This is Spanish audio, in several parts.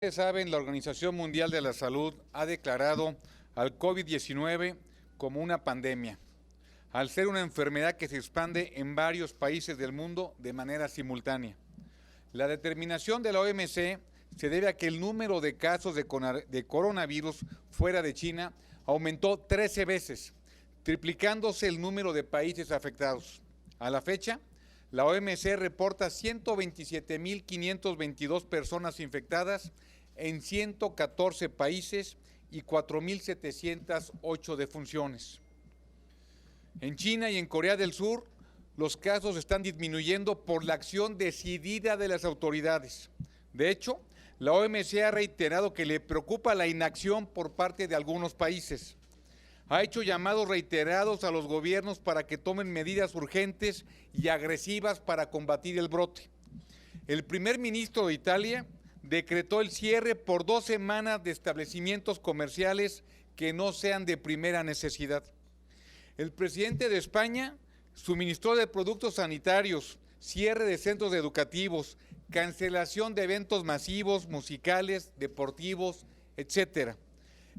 Ustedes saben, la Organización Mundial de la Salud ha declarado al COVID-19 como una pandemia, al ser una enfermedad que se expande en varios países del mundo de manera simultánea. La determinación de la OMC se debe a que el número de casos de coronavirus fuera de China aumentó 13 veces, triplicándose el número de países afectados. A la fecha, la OMC reporta 127.522 personas infectadas en 114 países y 4.708 defunciones. En China y en Corea del Sur, los casos están disminuyendo por la acción decidida de las autoridades. De hecho, la OMC ha reiterado que le preocupa la inacción por parte de algunos países. Ha hecho llamados reiterados a los gobiernos para que tomen medidas urgentes y agresivas para combatir el brote. El primer ministro de Italia decretó el cierre por 2 semanas de establecimientos comerciales que no sean de primera necesidad. El presidente de España suministró de productos sanitarios, cierre de centros educativos, cancelación de eventos masivos, musicales, deportivos, etc.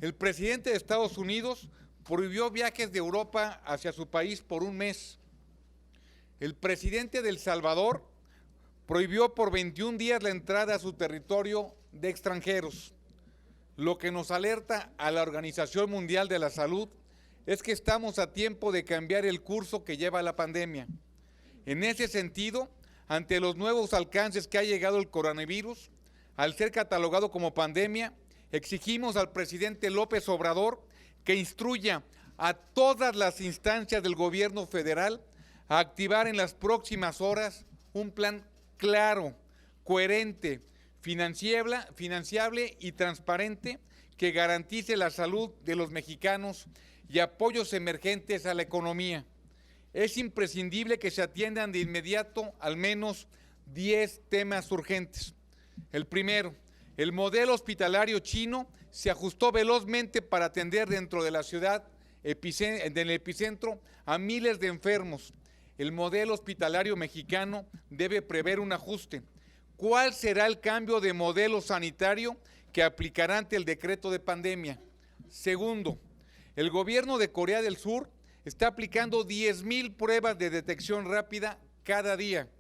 El presidente de Estados Unidos prohibió viajes de Europa hacia su país por 1 mes. El presidente de El Salvador prohibió por 21 días la entrada a su territorio de extranjeros. Lo que nos alerta a la Organización Mundial de la Salud es que estamos a tiempo de cambiar el curso que lleva la pandemia. En ese sentido, ante los nuevos alcances que ha llegado el coronavirus, al ser catalogado como pandemia, exigimos al presidente López Obrador que instruya a todas las instancias del gobierno federal a activar en las próximas horas un plan claro, coherente, financiable y transparente que garantice la salud de los mexicanos y apoyos emergentes a la economía. Es imprescindible que se atiendan de inmediato al menos 10 temas urgentes. El primero, el modelo hospitalario chino se ajustó velozmente para atender dentro de la ciudad, del epicentro, a miles de enfermos. El modelo hospitalario mexicano debe prever un ajuste. ¿Cuál será el cambio de modelo sanitario que aplicará ante el decreto de pandemia? Segundo, el gobierno de Corea del Sur está aplicando 10,000 pruebas de detección rápida cada día.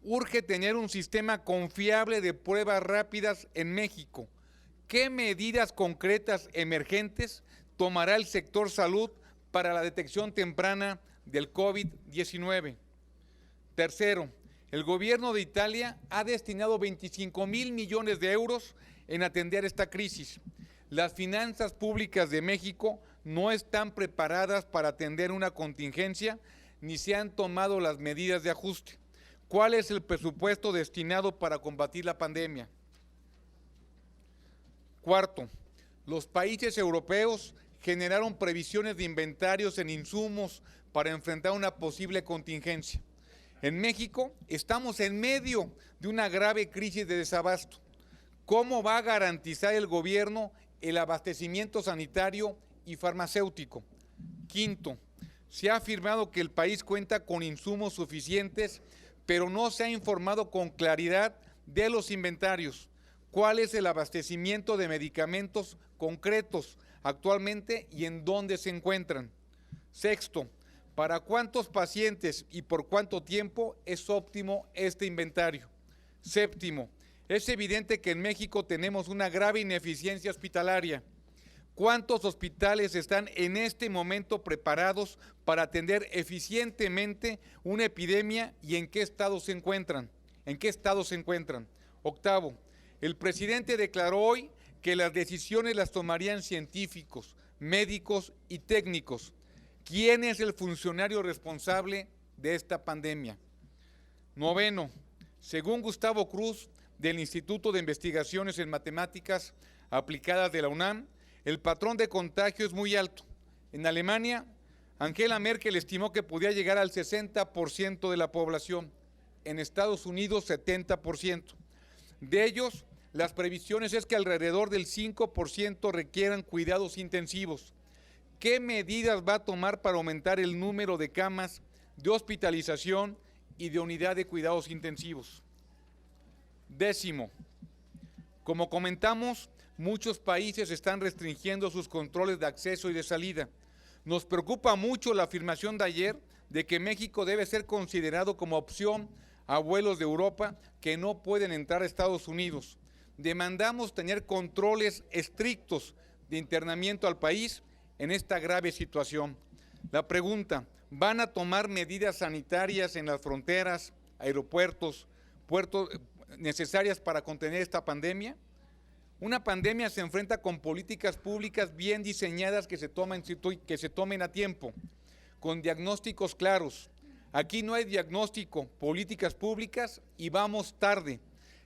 Urge tener un sistema confiable de pruebas rápidas en México. ¿Qué medidas concretas emergentes tomará el sector salud para la detección temprana del COVID-19? Tercero, el gobierno de Italia ha destinado 25,000 millones de euros en atender esta crisis. Las finanzas públicas de México no están preparadas para atender una contingencia ni se han tomado las medidas de ajuste. ¿Cuál es el presupuesto destinado para combatir la pandemia? Cuarto, los países europeos generaron previsiones de inventarios en insumos para enfrentar una posible contingencia. En México estamos en medio de una grave crisis de desabasto. ¿Cómo va a garantizar el gobierno el abastecimiento sanitario y farmacéutico? Quinto, se ha afirmado que el país cuenta con insumos suficientes, pero no se ha informado con claridad de los inventarios. ¿Cuál es el abastecimiento de medicamentos concretos actualmente y en dónde se encuentran? Sexto, ¿para cuántos pacientes y por cuánto tiempo es óptimo este inventario? Séptimo, es evidente que en México tenemos una grave ineficiencia hospitalaria. ¿Cuántos hospitales están en este momento preparados para atender eficientemente una epidemia y en qué estado se encuentran? Octavo, el presidente declaró hoy que las decisiones las tomarían científicos, médicos y técnicos. ¿Quién es el funcionario responsable de esta pandemia? Noveno, según Gustavo Cruz, del Instituto de Investigaciones en Matemáticas Aplicadas de la UNAM, el patrón de contagio es muy alto. En Alemania, Angela Merkel estimó que podía llegar al 60% de la población. En Estados Unidos, 70%. De ellos, las previsiones es que alrededor del 5% requieran cuidados intensivos. ¿Qué medidas va a tomar para aumentar el número de camas de hospitalización y de unidad de cuidados intensivos? Décimo, Como comentamos, muchos países están restringiendo sus controles de acceso y de salida. Nos preocupa mucho la afirmación de ayer de que México debe ser considerado como opción a vuelos de Europa que no pueden entrar a Estados Unidos. Demandamos tener controles estrictos de internamiento al país en esta grave situación. La pregunta, ¿van a tomar medidas sanitarias en las fronteras, aeropuertos, puertos necesarias para contener esta pandemia? Una pandemia se enfrenta con políticas públicas bien diseñadas que se tomen a tiempo, con diagnósticos claros. Aquí no hay diagnóstico, políticas públicas y vamos tarde.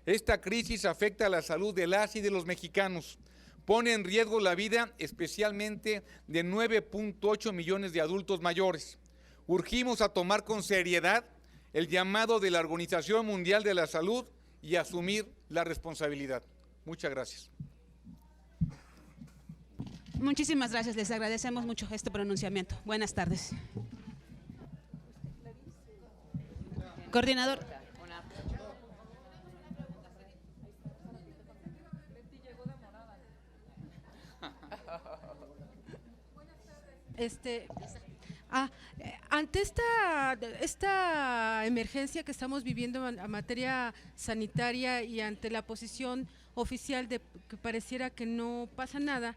Esta crisis afecta a la salud de las y de los mexicanos. Pone en riesgo la vida especialmente de 9.8 millones de adultos mayores. Urgimos a tomar con seriedad el llamado de la Organización Mundial de la Salud y asumir la responsabilidad. Muchas gracias. Muchísimas gracias, les agradecemos mucho este pronunciamiento. Buenas tardes. Coordinador. Ante esta emergencia que estamos viviendo en materia sanitaria y ante la posición oficial de que pareciera que no pasa nada,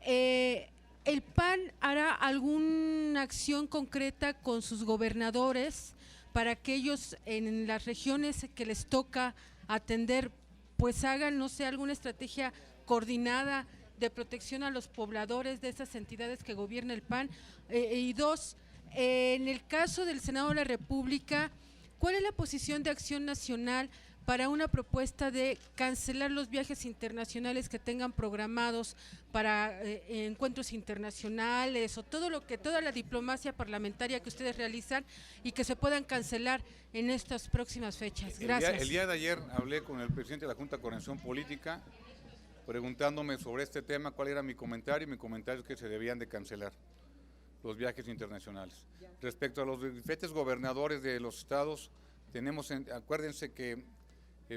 ¿el PAN hará alguna acción concreta con sus gobernadores para que ellos en las regiones que les toca atender, pues hagan, no sé, alguna estrategia coordinada de protección a los pobladores de esas entidades que gobierna el PAN? Y dos, en el caso del Senado de la República, ¿cuál es la posición de Acción Nacional para una propuesta de cancelar los viajes internacionales que tengan programados para encuentros internacionales o toda la diplomacia parlamentaria que ustedes realizan y que se puedan cancelar en estas próximas fechas? Gracias. El día de ayer hablé con el presidente de la Junta de Coordinación Política preguntándome sobre este tema, cuál era mi comentario, y mi comentario es que se debían de cancelar los viajes internacionales. Respecto a los diferentes gobernadores de los estados, acuérdense que,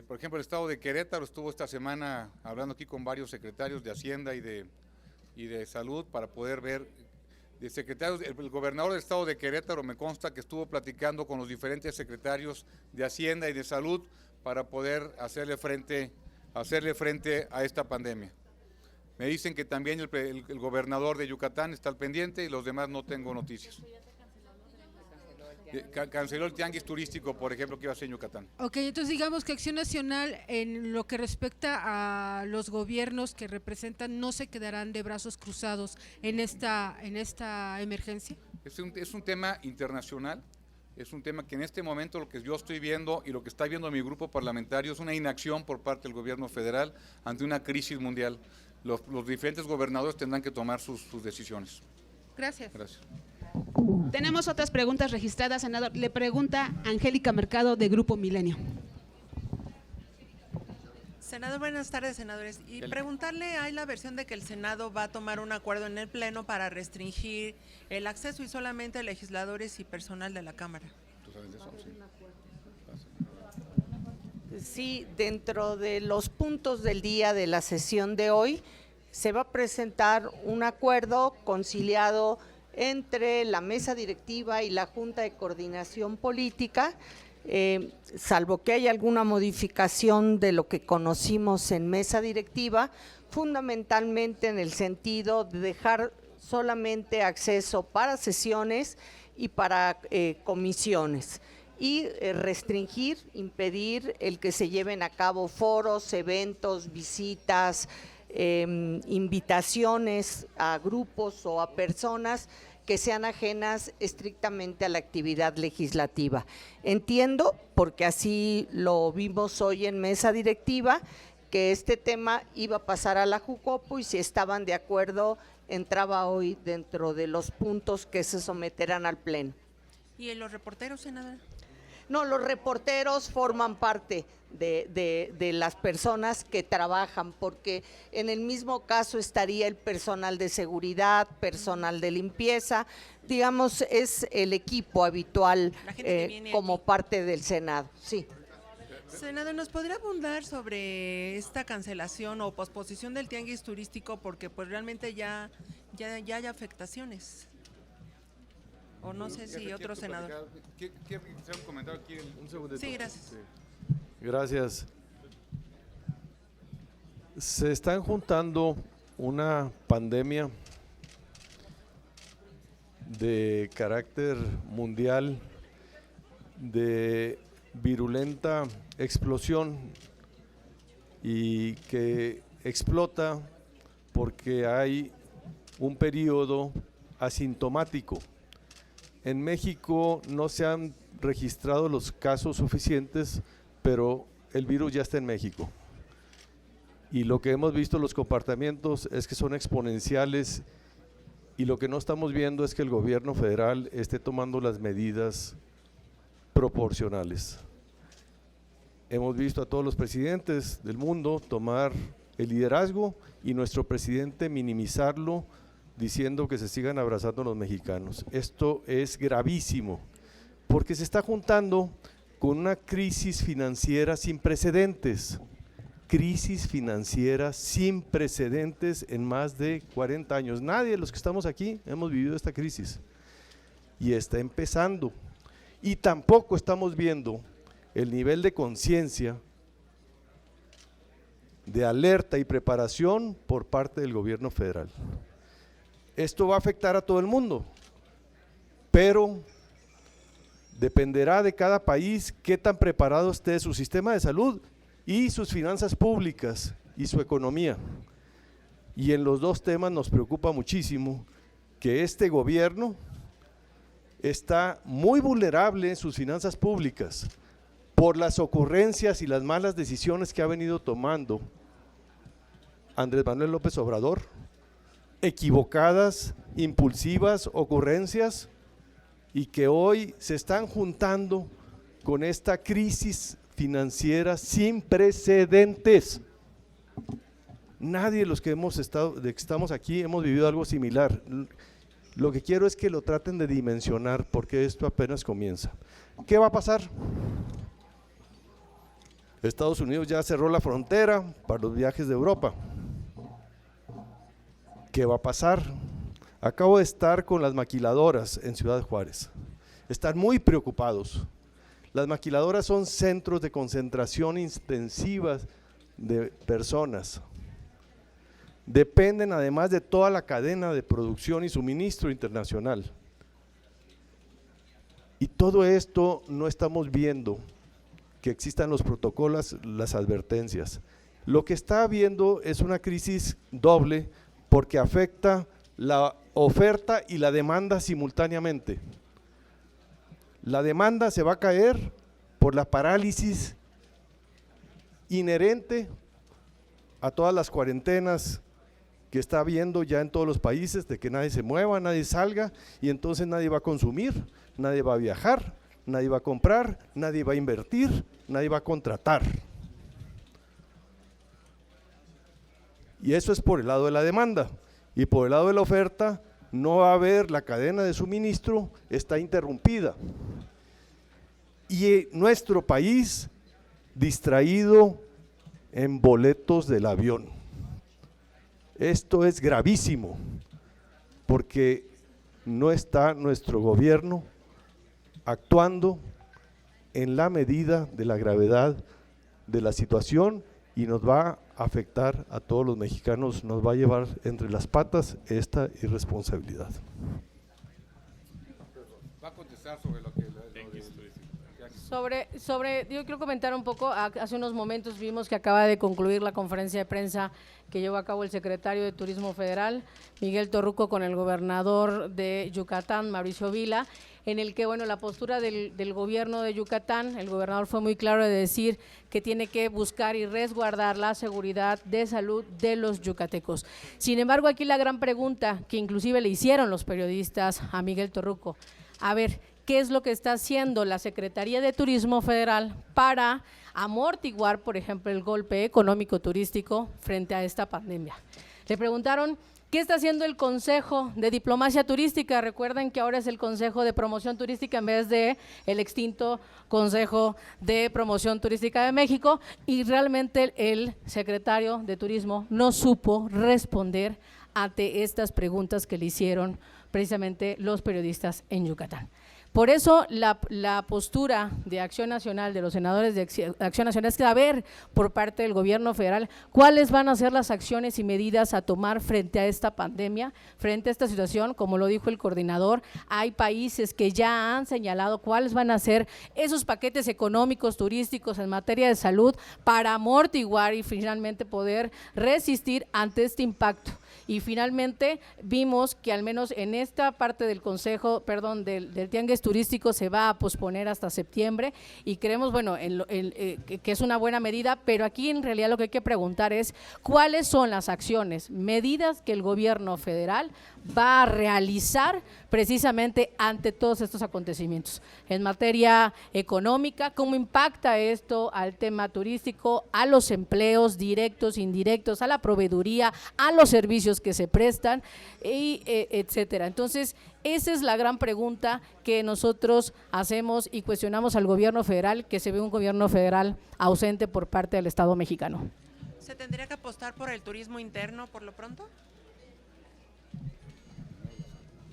por ejemplo, el estado de Querétaro estuvo esta semana hablando aquí con varios secretarios de Hacienda y de Salud para poder ver, de secretarios, el gobernador del estado de Querétaro me consta que estuvo platicando con los diferentes secretarios de Hacienda y de Salud para poder hacerle frente a esta pandemia. Me dicen que también el gobernador de Yucatán está al pendiente y los demás no tengo noticias. Canceló el tianguis turístico, por ejemplo, que iba a ser en Yucatán. Ok, entonces digamos que Acción Nacional, en lo que respecta a los gobiernos que representan, no se quedarán de brazos cruzados en esta emergencia. Es un tema internacional, es un tema que en este momento lo que yo estoy viendo y lo que está viendo mi grupo parlamentario es una inacción por parte del gobierno federal ante una crisis mundial. Los diferentes gobernadores tendrán que tomar sus decisiones. Gracias. Gracias. Tenemos otras preguntas registradas, senador. Le pregunta Angélica Mercado, de Grupo Milenio. Senador, buenas tardes, senadores. Y preguntarle, hay la versión de que el Senado va a tomar un acuerdo en el Pleno para restringir el acceso y solamente legisladores y personal de la Cámara. ¿Tú sabes de eso? Sí. Sí, dentro de los puntos del día de la sesión de hoy se va a presentar un acuerdo conciliado entre la mesa directiva y la Junta de Coordinación Política, salvo que haya alguna modificación de lo que conocimos en mesa directiva, fundamentalmente en el sentido de dejar solamente acceso para sesiones y para comisiones, y restringir, impedir el que se lleven a cabo foros, eventos, visitas, invitaciones a grupos o a personas que sean ajenas estrictamente a la actividad legislativa. Entiendo, porque así lo vimos hoy en mesa directiva, que este tema iba a pasar a la Jucopo y si estaban de acuerdo entraba hoy dentro de los puntos que se someterán al Pleno. ¿Y los reporteros, senadora? No, los reporteros forman parte de las personas que trabajan, porque en el mismo caso estaría el personal de seguridad, personal de limpieza, digamos, es el equipo habitual como parte del Senado, sí. Senador, ¿nos podría abundar sobre esta cancelación o posposición del tianguis turístico? Porque pues realmente ya hay afectaciones. O no sé si otro senador. ¿Quiere hacer un comentario aquí? Un segundito. Sí, gracias. Gracias. Se están juntando una pandemia de carácter mundial, de virulenta explosión y que explota porque hay un periodo asintomático. En México no se han registrado los casos suficientes, pero el virus ya está en México. Y lo que hemos visto, los comportamientos es que son exponenciales, y lo que no estamos viendo es que el gobierno federal esté tomando las medidas proporcionales. Hemos visto a todos los presidentes del mundo tomar el liderazgo y nuestro presidente minimizarlo, diciendo que se sigan abrazando los mexicanos. Esto es gravísimo, porque se está juntando con una crisis financiera sin precedentes. Crisis financiera sin precedentes en más de 40 años. Nadie de los que estamos aquí hemos vivido esta crisis. Y está empezando. Y tampoco estamos viendo el nivel de conciencia, de alerta y preparación por parte del gobierno federal. Esto va a afectar a todo el mundo, pero dependerá de cada país qué tan preparado esté su sistema de salud y sus finanzas públicas y su economía. Y en los dos temas nos preocupa muchísimo que este gobierno está muy vulnerable en sus finanzas públicas por las ocurrencias y las malas decisiones que ha venido tomando Andrés Manuel López Obrador, equivocadas, impulsivas ocurrencias, y que hoy se están juntando con esta crisis financiera sin precedentes. Nadie de los que estamos aquí hemos vivido algo similar. Lo que quiero es que lo traten de dimensionar, porque esto apenas comienza. ¿Qué va a pasar? Estados Unidos ya cerró la frontera para los viajes de Europa. ¿Qué va a pasar? Acabo de estar con las maquiladoras en Ciudad Juárez. Están muy preocupados. Las maquiladoras son centros de concentración intensivas de personas. Dependen además de toda la cadena de producción y suministro internacional. Y todo esto no estamos viendo que existan los protocolos, las advertencias. Lo que está habiendo es una crisis doble, porque afecta la oferta y la demanda simultáneamente. La demanda se va a caer por la parálisis inherente a todas las cuarentenas que está habiendo ya en todos los países, de que nadie se mueva, nadie salga, y entonces nadie va a consumir, nadie va a viajar, nadie va a comprar, nadie va a invertir, nadie va a contratar. Y eso es por el lado de la demanda. Y por el lado de la oferta no va a haber, la cadena de suministro está interrumpida. Y nuestro país distraído en boletos del avión. Esto es gravísimo, porque no está nuestro gobierno actuando en la medida de la gravedad de la situación, y nos va a afectar a todos los mexicanos, nos va a llevar entre las patas esta irresponsabilidad. Va a contestar sobre lo que… Yo quiero comentar un poco. Hace unos momentos vimos que acaba de concluir la conferencia de prensa que llevó a cabo el secretario de Turismo Federal, Miguel Torruco, con el gobernador de Yucatán, Mauricio Vila, en el que, bueno, la postura del gobierno de Yucatán, el gobernador fue muy claro de decir que tiene que buscar y resguardar la seguridad de salud de los yucatecos. Sin embargo, aquí la gran pregunta que inclusive le hicieron los periodistas a Miguel Torruco: a ver, ¿qué es lo que está haciendo la Secretaría de Turismo Federal para amortiguar, por ejemplo, el golpe económico turístico frente a esta pandemia? Le preguntaron qué está haciendo el Consejo de Diplomacia Turística. Recuerden que ahora es el Consejo de Promoción Turística en vez de el extinto Consejo de Promoción Turística de México, y realmente el secretario de Turismo no supo responder ante estas preguntas que le hicieron precisamente los periodistas en Yucatán. Por eso la postura de Acción Nacional, de los senadores de Acción Nacional, es saber por parte del gobierno federal cuáles van a ser las acciones y medidas a tomar frente a esta pandemia, frente a esta situación. Como lo dijo el coordinador, hay países que ya han señalado cuáles van a ser esos paquetes económicos, turísticos en materia de salud para amortiguar y finalmente poder resistir ante este impacto. Y finalmente vimos que al menos en esta parte del consejo, del tianguis turístico se va a posponer hasta septiembre, y creemos, bueno, que es una buena medida, pero aquí en realidad lo que hay que preguntar es cuáles son las acciones, medidas que el gobierno federal va a realizar precisamente ante todos estos acontecimientos. En materia económica, ¿cómo impacta esto al tema turístico, a los empleos directos, indirectos, a la proveeduría, a los servicios que se prestan, y etcétera? Entonces, esa es la gran pregunta que nosotros hacemos y cuestionamos al gobierno federal, que se ve un gobierno federal ausente por parte del Estado mexicano. ¿Se tendría que apostar por el turismo interno por lo pronto?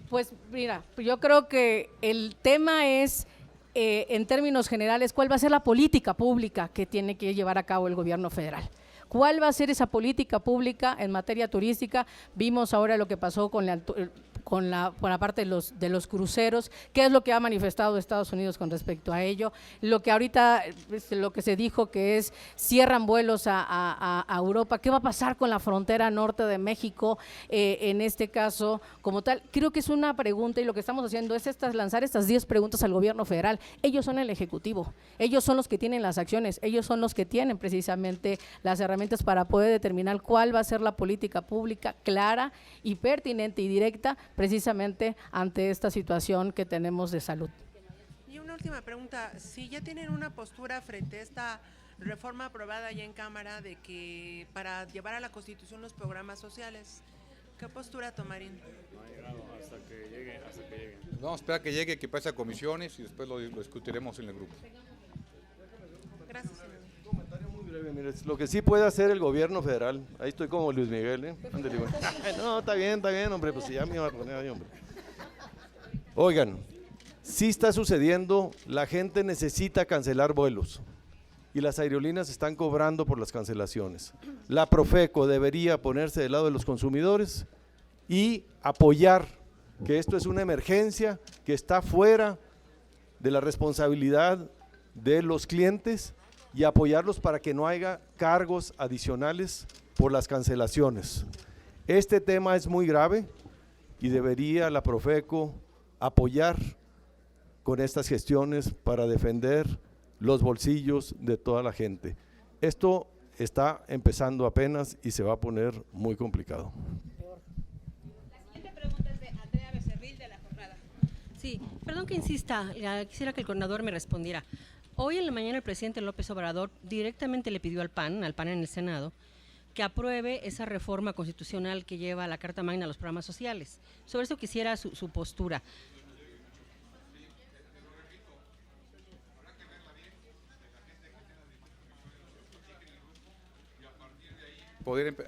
Pues mira, yo creo que el tema es, en términos generales, cuál va a ser la política pública que tiene que llevar a cabo el gobierno federal. ¿Cuál va a ser esa política pública en materia turística? Vimos ahora lo que pasó con la parte de los cruceros, qué es lo que ha manifestado Estados Unidos con respecto a ello, lo que ahorita, lo que se dijo que es cierran vuelos a Europa, qué va a pasar con la frontera norte de México, en este caso como tal. Creo que es una pregunta, y lo que estamos haciendo es lanzar estas 10 preguntas al gobierno federal. Ellos son el ejecutivo, ellos son los que tienen las acciones, ellos son los que tienen precisamente las herramientas para poder determinar cuál va a ser la política pública clara y pertinente y directa precisamente ante esta situación que tenemos de salud. Y una última pregunta, si ya tienen una postura frente a esta reforma aprobada ya en Cámara de que para llevar a la Constitución los programas sociales, ¿qué postura tomarían? No ha llegado hasta que llegue. Vamos a esperar que llegue, que pase a comisiones y después lo discutiremos en el grupo. Gracias, senador. Muy breve, mire, lo que sí puede hacer el gobierno federal, ahí estoy como Luis Miguel, ándale, güey. No, está bien, hombre, pues ya me iba a poner ahí, hombre. Oigan, sí está sucediendo, la gente necesita cancelar vuelos y las aerolíneas están cobrando por las cancelaciones. La Profeco debería ponerse del lado de los consumidores y apoyar que esto es una emergencia, que está fuera de la responsabilidad de los clientes, y apoyarlos para que no haya cargos adicionales por las cancelaciones. Este tema es muy grave y debería la Profeco apoyar con estas gestiones para defender los bolsillos de toda la gente. Esto está empezando apenas y se va a poner muy complicado. La siguiente pregunta es de Andrea Becerril, de La Jornada. Sí, perdón que insista, quisiera que el coordinador me respondiera. Hoy en la mañana el presidente López Obrador directamente le pidió al PAN en el Senado, que apruebe esa reforma constitucional que lleva la Carta Magna a los programas sociales. Sobre eso quisiera su postura.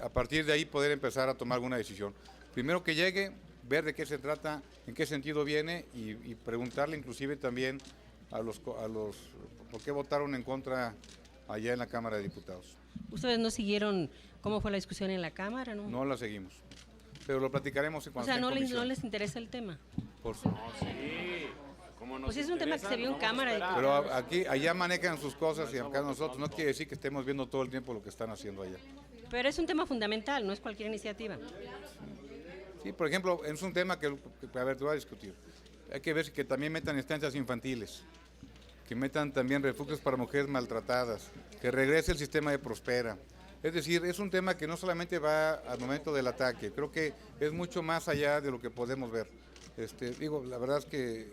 A partir de ahí poder empezar a tomar alguna decisión. Primero que llegue, ver de qué se trata, en qué sentido viene y preguntarle inclusive también a los por qué votaron en contra allá en la Cámara de Diputados. ¿Ustedes no siguieron cómo fue la discusión en la Cámara? No la seguimos, pero lo platicaremos cuando esté en no comisión. les interesa el tema. Por su... Pues es un tema que se vio en Cámara. Pero allá manejan sus cosas y acá nosotros, no quiere decir que estemos viendo todo el tiempo lo que están haciendo allá. Pero es un tema fundamental, no es cualquier iniciativa. Sí, por ejemplo, es un tema que a ver, te voy a discutir. Hay que ver que también metan estancias infantiles, que metan también refugios para mujeres maltratadas, que regrese el sistema de Prospera. Es decir, es un tema que no solamente va al momento del ataque, creo que es mucho más allá de lo que podemos ver. La verdad es que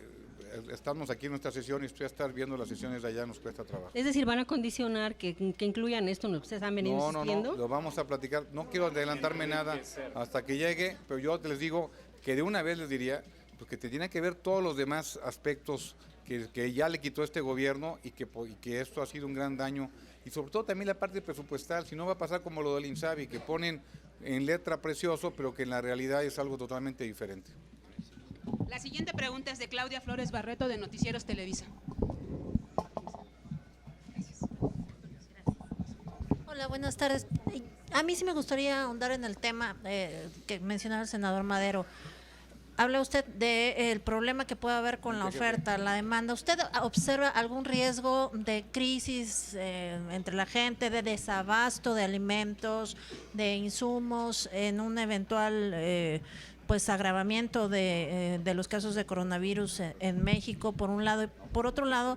estamos aquí en nuestra sesión y usted estar viendo las sesiones de allá nos cuesta trabajo. Es decir, ¿van a condicionar que incluyan esto? ¿Ustedes han venido insistiendo? No, lo vamos a platicar. No quiero adelantarme nada hasta que llegue, pero yo les digo que de una vez les diría, pues que te tiene que ver todos los demás aspectos que ya le quitó este gobierno y que esto ha sido un gran daño. Y sobre todo también la parte presupuestal, si no va a pasar como lo del INSABI, que ponen en letra precioso, pero que en la realidad es algo totalmente diferente. La siguiente pregunta es de Claudia Flores Barreto, de Noticieros Televisa. Hola, buenas tardes. A mí sí me gustaría ahondar en el tema que mencionaba el senador Madero. Habla usted del problema que puede haber con la oferta, la demanda. ¿Usted observa algún riesgo de crisis entre la gente, de desabasto de alimentos, de insumos, en un eventual pues agravamiento de los casos de coronavirus en México, por un lado? Y por otro lado,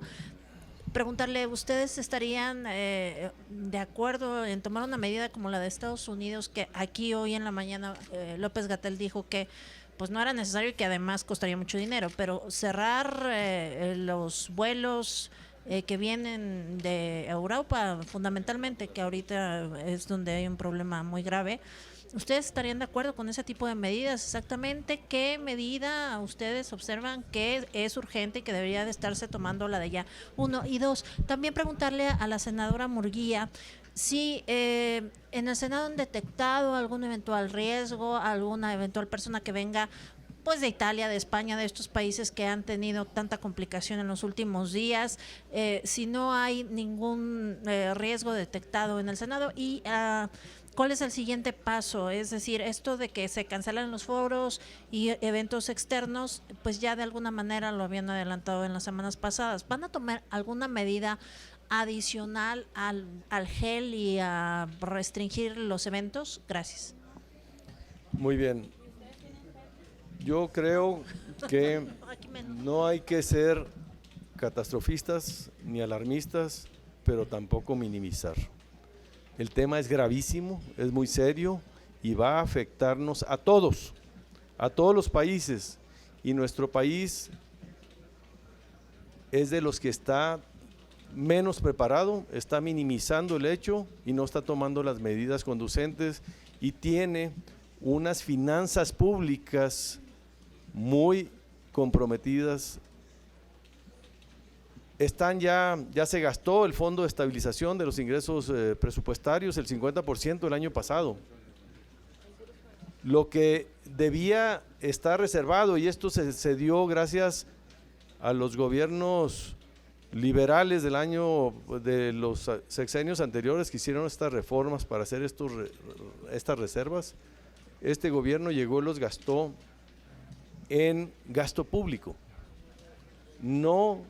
preguntarle, ¿ustedes estarían de acuerdo en tomar una medida como la de Estados Unidos, que aquí hoy en la mañana López-Gatell dijo que pues no era necesario y que además costaría mucho dinero, pero cerrar los vuelos que vienen de Europa fundamentalmente, que ahorita es donde hay un problema muy grave? ¿Ustedes estarían de acuerdo con ese tipo de medidas? Exactamente, ¿qué medida ustedes observan que es urgente y que debería de estarse tomando la de ya? 1 y 2, también preguntarle a la senadora Murguía si en el Senado han detectado algún eventual riesgo, alguna eventual persona que venga pues de Italia, de España, de estos países que han tenido tanta complicación en los últimos días, si no hay ningún riesgo detectado en el Senado. Y ¿cuál es el siguiente paso? Es decir, esto de que se cancelan los foros y eventos externos, pues ya de alguna manera lo habían adelantado en las semanas pasadas. ¿Van a tomar alguna medida adicional al gel y a restringir los eventos? Gracias. Muy bien. Yo creo que no hay que ser catastrofistas ni alarmistas, pero tampoco minimizar. El tema es gravísimo, es muy serio y va a afectarnos a todos los países, y nuestro país es de los que está menos preparado, está minimizando el hecho y no está tomando las medidas conducentes, y tiene unas finanzas públicas muy comprometidas. Ya se gastó el Fondo de Estabilización de los Ingresos Presupuestarios, el 50% el año pasado. Lo que debía estar reservado, y esto se dio gracias a los gobiernos liberales de los sexenios anteriores, que hicieron estas reformas para hacer estas reservas. Este gobierno llegó y los gastó en gasto público, no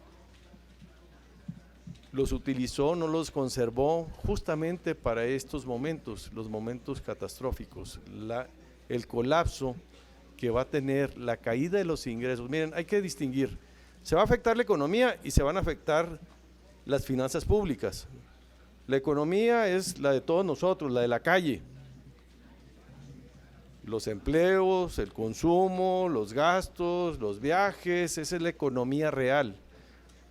los utilizó, no los conservó justamente para estos momentos, los momentos catastróficos, el colapso que va a tener, la caída de los ingresos. Miren, hay que distinguir, se va a afectar la economía y se van a afectar las finanzas públicas. La economía es la de todos nosotros, la de la calle, los empleos, el consumo, los gastos, los viajes, esa es la economía real.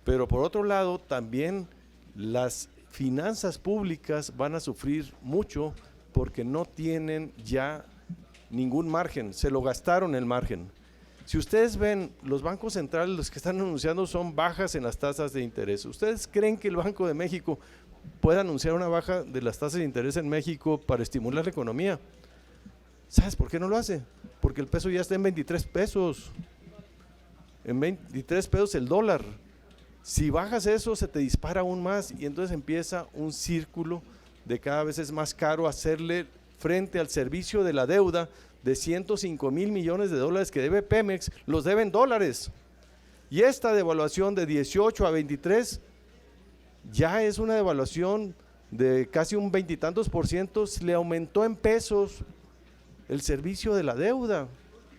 Pero por otro lado, también las finanzas públicas van a sufrir mucho porque no tienen ya ningún margen, se lo gastaron el margen. Si ustedes ven, los bancos centrales, los que están anunciando son bajas en las tasas de interés. ¿Ustedes creen que el Banco de México puede anunciar una baja de las tasas de interés en México para estimular la economía? ¿Sabes por qué no lo hace? Porque el peso ya está en 23 pesos. En 23 pesos el dólar. Si bajas eso, se te dispara aún más, y entonces empieza un círculo de cada vez es más caro hacerle frente al servicio de la deuda de 105,000 millones de dólares que debe Pemex, los deben dólares. Y esta devaluación de 18 a 23 ya es una devaluación de casi un 20 y tantos %, le aumentó en pesos el servicio de la deuda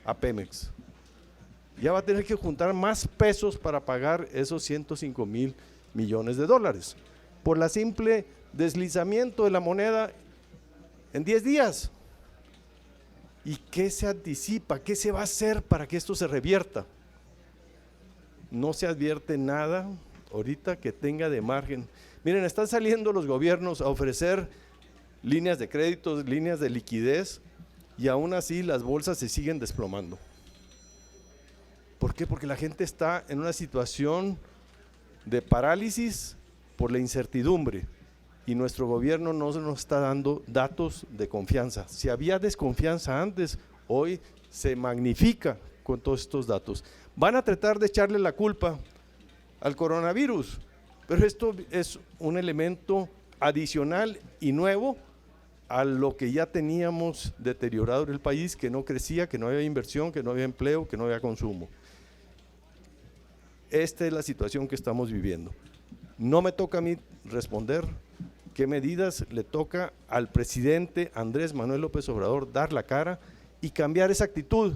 a Pemex. Ya va a tener que juntar más pesos para pagar esos 105,000 millones de dólares por la simple deslizamiento de la moneda en 10 días. ¿Y qué se anticipa? ¿Qué se va a hacer para que esto se revierta? no se advierte nada ahorita que tenga de margen. Miren, están saliendo los gobiernos a ofrecer líneas de créditos, líneas de liquidez, y aún así las bolsas se siguen desplomando. ¿Por qué? Porque la gente está en una situación de parálisis por la incertidumbre, y nuestro gobierno no nos está dando datos de confianza. Si había desconfianza antes, hoy se magnifica con todos estos datos. Van a tratar de echarle la culpa al coronavirus, pero esto es un elemento adicional y nuevo a lo que ya teníamos deteriorado en el país, que no crecía, que no había inversión, que no había empleo, que no había consumo. Esta es la situación que estamos viviendo. No me toca a mí responder qué medidas le toca al presidente Andrés Manuel López Obrador dar la cara y cambiar esa actitud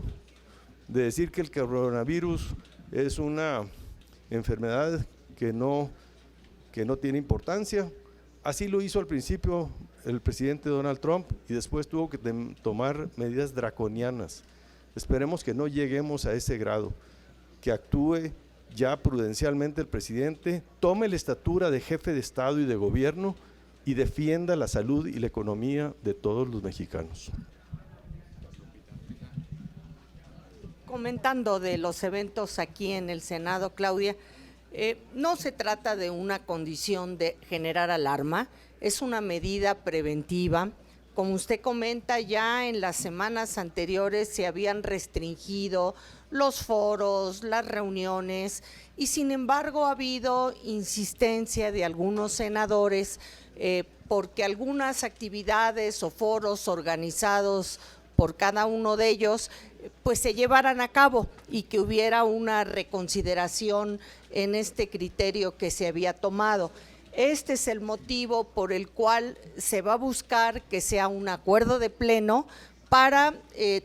de decir que el coronavirus es una enfermedad que no tiene importancia. Así lo hizo al principio el presidente Donald Trump y después tuvo que tomar medidas draconianas. Esperemos que no lleguemos a ese grado, que actúe ya prudencialmente el presidente, tome la estatura de jefe de Estado y de gobierno y defienda la salud y la economía de todos los mexicanos. Comentando de los eventos aquí en el Senado, Claudia, no se trata de una condición de generar alarma, es una medida preventiva. Como usted comenta, ya en las semanas anteriores se habían restringido los foros, las reuniones, y sin embargo ha habido insistencia de algunos senadores porque algunas actividades o foros organizados por cada uno de ellos pues se llevaran a cabo y que hubiera una reconsideración en este criterio que se había tomado. Este es el motivo por el cual se va a buscar que sea un acuerdo de pleno para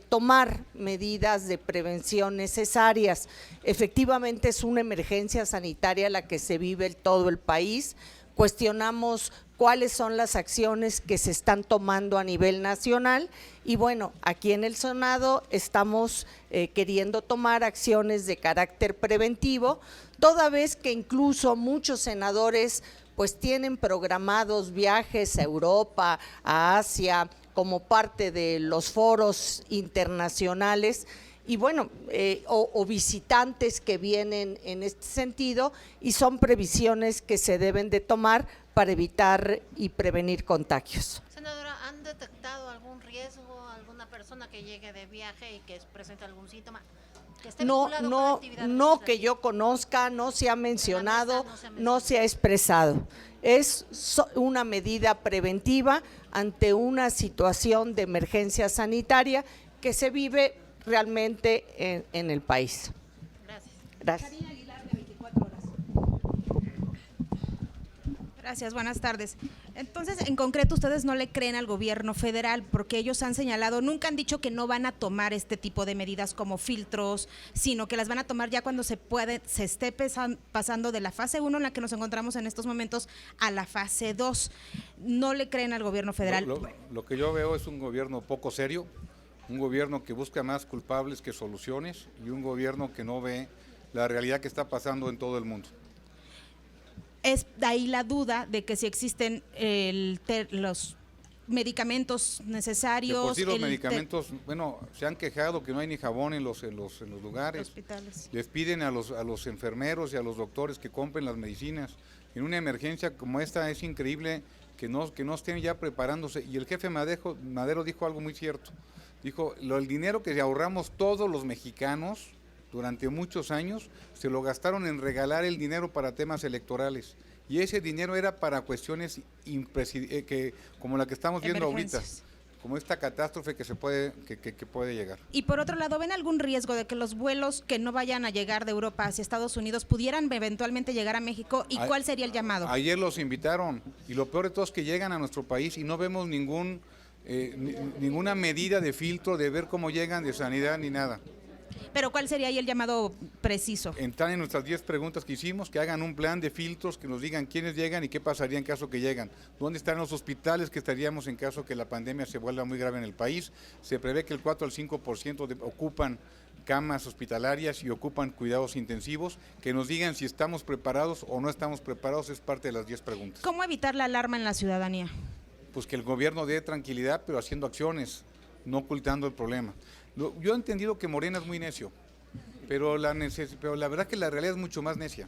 tomar medidas de prevención necesarias. Efectivamente es una emergencia sanitaria la que se vive en todo el país. Cuestionamos cuáles son las acciones que se están tomando a nivel nacional y bueno, aquí en el Senado estamos queriendo tomar acciones de carácter preventivo, toda vez que incluso muchos senadores pues tienen programados viajes a Europa, a Asia, como parte de los foros internacionales y bueno, o visitantes que vienen en este sentido y son previsiones que se deben de tomar para evitar y prevenir contagios. Senadora, ¿han detectado algún riesgo, alguna persona que llegue de viaje y que presente algún síntoma? Que esté vinculado con la actividad No que yo conozca, no se ha mencionado, no se ha expresado. Es una medida preventiva ante una situación de emergencia sanitaria que se vive realmente en el país. Gracias. Gracias. Gracias, buenas tardes. Entonces, en concreto, ustedes no le creen al gobierno federal porque ellos han señalado, nunca han dicho que no van a tomar este tipo de medidas como filtros, sino que las van a tomar ya cuando se esté pasando de la fase 1 en la que nos encontramos en estos momentos a la fase 2. ¿No le creen al gobierno federal? Lo que yo veo es un gobierno poco serio, un gobierno que busca más culpables que soluciones y un gobierno que no ve la realidad que está pasando en todo el mundo. Es de ahí la duda de que si existen los medicamentos necesarios. De por sí los medicamentos, bueno, se han quejado que no hay ni jabón en los lugares. Hospitales. Les piden a los enfermeros y a los doctores que compren las medicinas. En una emergencia como esta es increíble que no estén ya preparándose. Y el jefe Madero dijo algo muy cierto. Dijo, el dinero que ahorramos todos los mexicanos durante muchos años, se lo gastaron en regalar el dinero para temas electorales. Y ese dinero era para cuestiones como la que estamos viendo ahorita, como esta catástrofe que puede llegar. Y por otro lado, ¿ven algún riesgo de que los vuelos que no vayan a llegar de Europa hacia Estados Unidos pudieran eventualmente llegar a México? ¿Y cuál sería el llamado? Ayer los invitaron y lo peor de todo es que llegan a nuestro país y no vemos ninguna medida de filtro de ver cómo llegan de sanidad ni nada. Pero ¿cuál sería ahí el llamado preciso? Entrar en nuestras 10 preguntas que hicimos, que hagan un plan de filtros, que nos digan quiénes llegan y qué pasaría en caso que llegan. ¿Dónde están los hospitales que estaríamos en caso que la pandemia se vuelva muy grave en el país? Se prevé que el 4 al 5% ocupan camas hospitalarias y ocupan cuidados intensivos. Que nos digan si estamos preparados o no estamos preparados, es parte de las 10 preguntas. ¿Cómo evitar la alarma en la ciudadanía? Pues que el gobierno dé tranquilidad, pero haciendo acciones, no ocultando el problema. Yo he entendido que Morena es muy necio, pero la verdad que la realidad es mucho más necia.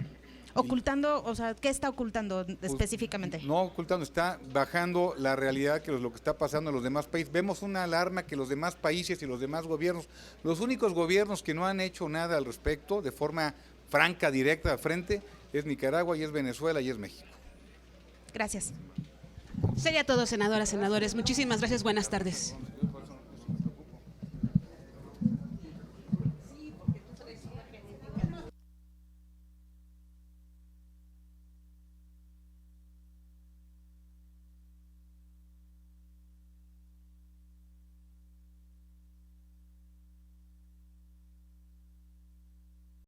Ocultando, o sea, ¿qué está ocultando específicamente? No ocultando, está bajando la realidad que es lo que está pasando en los demás países. Vemos una alarma que los demás países y los demás gobiernos, los únicos gobiernos que no han hecho nada al respecto de forma franca, directa, de frente, es Nicaragua y es Venezuela y es México. Gracias. Sería todo, senadoras, senadores. Muchísimas gracias. Buenas tardes.